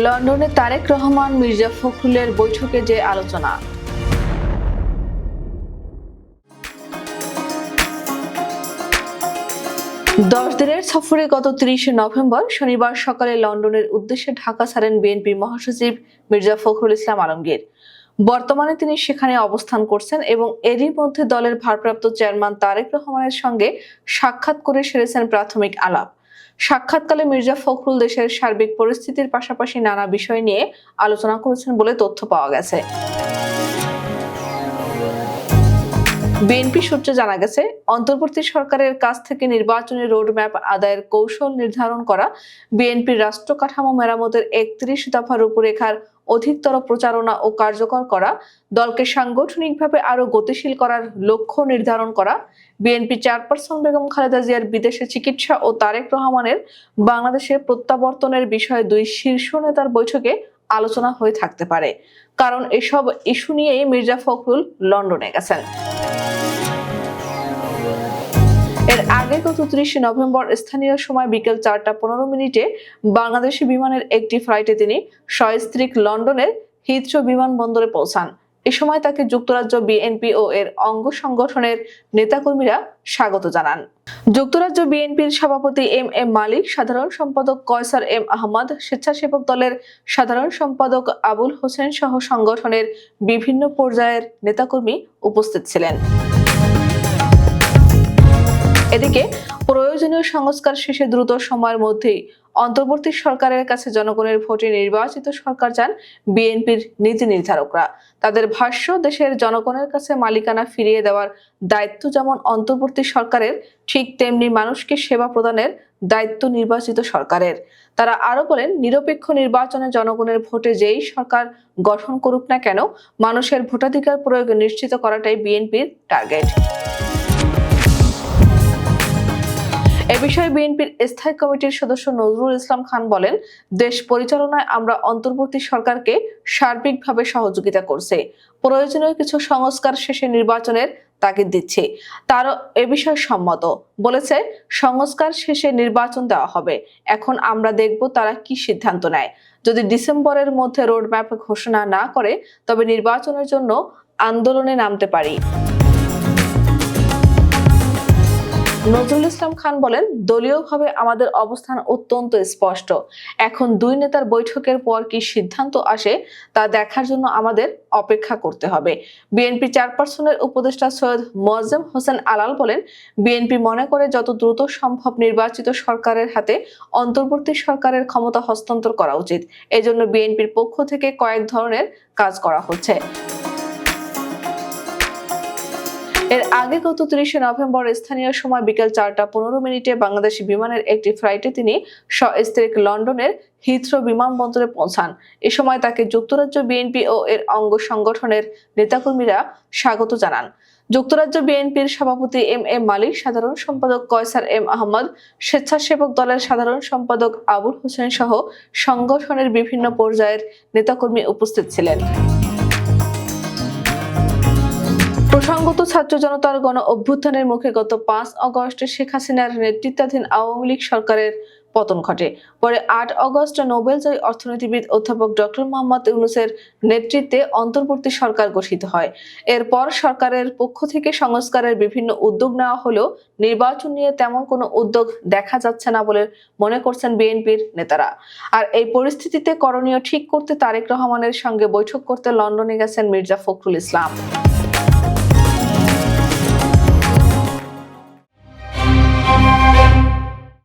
লন্ডনে তারেক রহমান মির্জা ফখরুলের বৈঠকে যে আলোচনা। 10 দিনের সফরে গত 30 নভেম্বর শনিবার সকালে লন্ডনের উদ্দেশ্যে ঢাকা ছাড়েন বিএনপির মহাসচিব মির্জা ফখরুল ইসলাম আলমগীর। বর্তমানে তিনি সেখানে অবস্থান করছেন এবং এরই মধ্যে দলের ভারপ্রাপ্ত চেয়ারম্যান তারেক রহমানের সঙ্গে সাক্ষাৎ করে সেরেছেন প্রাথমিক আলাপ। সাক্ষাৎকালে মির্জা ফখরুল দেশের সার্বিক পরিস্থিতির পাশাপাশি নানা বিষয় নিয়ে আলোচনা করেছেন বলে তথ্য পাওয়া গেছে। বিএনপি সূত্রে জানা গেছে, অন্তর্বর্তী সরকারের কাছ থেকে নির্বাচনী রোডম্যাপ আদায়ের কৌশল নির্ধারণ করা, বিএনপির রাষ্ট্র কাঠামো মেরামতের 31 দফা রূপরেখার অধিকতর প্রচারণা ও কার্যকর করা, দলকে সাংগঠনিকভাবে আরো গতিশীল করার লক্ষ্য নির্ধারণ করা, বিএনপি চেয়ারপারসন বেগম খালেদা জিয়ার বিদেশে চিকিৎসা ও তারেক রহমানের বাংলাদেশে প্রত্যাবর্তনের বিষয়ে দুই শীর্ষ নেতার বৈঠকে আলোচনা হয়ে থাকতে পারে। কারণ এসব ইস্যু নিয়েই মির্জা ফখরুল লন্ডনে গেছেন। এর আগে গত 30 নভেম্বর স্থানীয় সময় বিকেল 4:15 বাংলাদেশি বিমানের একটি ফ্লাইটে তিনি সস্ত্রীক লন্ডনের হিথ্রো বিমানবন্দরে পৌঁছান। এ সময় তাকে যুক্তরাজ্য বিএনপি ও এর অঙ্গ সংগঠনের নেতাকর্মীরা স্বাগত জানান। যুক্তরাজ্য বিএনপির সভাপতি এম এ মালিক, সাধারণ সম্পাদক কয়সার এম আহমদ, স্বেচ্ছাসেবক দলের সাধারণ সম্পাদক আবুল হোসেন সহ সংগঠনের বিভিন্ন পর্যায়ের নেতাকর্মী উপস্থিত ছিলেন। এদিকে প্রয়োজনীয় সংস্কার শেষে দ্রুত সময়ের মধ্যেই অন্তর্বর্তী সরকারের কাছে জনগণের ভোটে নির্বাচিত সরকার চান বিএনপির নীতি নির্ধারকরা। তাদের ভাষ্য, দেশের জনগণের কাছে মালিকানা ফিরিয়ে দেওয়ার দায়িত্ব যেমন অন্তর্বর্তী সরকারের, ঠিক তেমনি মানুষকে সেবা প্রদানের দায়িত্ব নির্বাচিত সরকারের। তারা আরো বলেন, নিরপেক্ষ নির্বাচনে জনগণের ভোটে যেই সরকার গঠন করুক না কেন, মানুষের ভোটাধিকার প্রয়োগ নিশ্চিত করাটাই বিএনপির টার্গেট। এ বিষয়ে বিএনপির স্থায়ী কমিটির সদস্য নজরুল ইসলাম খান বলেন, দেশ পরিচালনায় আমরা অন্তর্বর্তী সরকারকে সার্বিকভাবে সহযোগিতা করছি। প্রয়োজনীয় কিছু সংস্কার শেষে নির্বাচনের তাগিদ দিচ্ছি। তারও এ বিষয়ে সম্মত। বলেছে, সংস্কার শেষে নির্বাচন দেওয়া হবে। এখন আমরা দেখব তারা কি সিদ্ধান্ত নেয়। যদি ডিসেম্বরের মধ্যে রোডম্যাপ ঘোষণা না করে, তবে নির্বাচনের জন্য আন্দোলনে নামতে পারি। নজরুল ইসলাম খান বলেন, দলীয়ভাবে আমাদের অবস্থান অত্যন্ত স্পষ্ট। এখন দুই নেতার বৈঠকের পর কি সিদ্ধান্ত আসে তা দেখার জন্য আমাদের অপেক্ষা করতে হবে। বিএনপি চেয়ারপারসনের উপদেষ্টা সৈয়দ মোয়াজ্জেম হোসেন আলাল বলেন, বিএনপি মনে করে যত দ্রুত সম্ভব নির্বাচিত সরকারের হাতে অন্তর্বর্তী সরকারের ক্ষমতা হস্তান্তর করা উচিত। এজন্য বিএনপির পক্ষ থেকে কয়েক ধরনের কাজ করা হচ্ছে। এর আগে গত 30 নভেম্বর স্থানীয় সময় বিকেল 4:15 বাংলাদেশি বিমানের একটি ফ্লাইটে তিনি সস্ত্রীক লন্ডনের হিথ্রো বিমানবন্দরে পৌঁছান। এ সময় তাকে যুক্তরাজ্য বিএনপি ও এর অঙ্গ সংগঠনের নেতাকর্মীরা স্বাগত জানান। যুক্তরাজ্য বিএনপির সভাপতি এম এ মালিক, সাধারণ সম্পাদক কয়সার এম আহমদ, স্বেচ্ছাসেবক দলের সাধারণ সম্পাদক আবুল হোসেন সহ সংগঠনের বিভিন্ন পর্যায়ের নেতাকর্মী উপস্থিত ছিলেন। প্রসঙ্গত, ছাত্র জনতার গণ অভ্যুত্থানের মুখে গত 5 আগস্ট শেখ হাসিনার নেতৃত্বাধীন আওয়ামী লীগ সরকারের পতন ঘটে। পরে 8 আগস্ট নোবেলজয়ী অর্থনীতিবিদ অধ্যাপক ডক্টর মোহাম্মদ ইউনূসের নেতৃত্বে অন্তর্বর্তী সরকার গঠিত হয়। এরপর সরকারের পক্ষ থেকে সংস্কারের বিভিন্ন উদ্যোগ নেওয়া হলেও নির্বাচন নিয়ে তেমন কোনো উদ্যোগ দেখা যাচ্ছে না বলে মনে করছেন বিএনপির নেতারা। আর এই পরিস্থিতিতে করণীয় ঠিক করতে তারেক রহমানের সঙ্গে বৈঠক করতে লন্ডনে গেছেন মির্জা ফখরুল ইসলাম।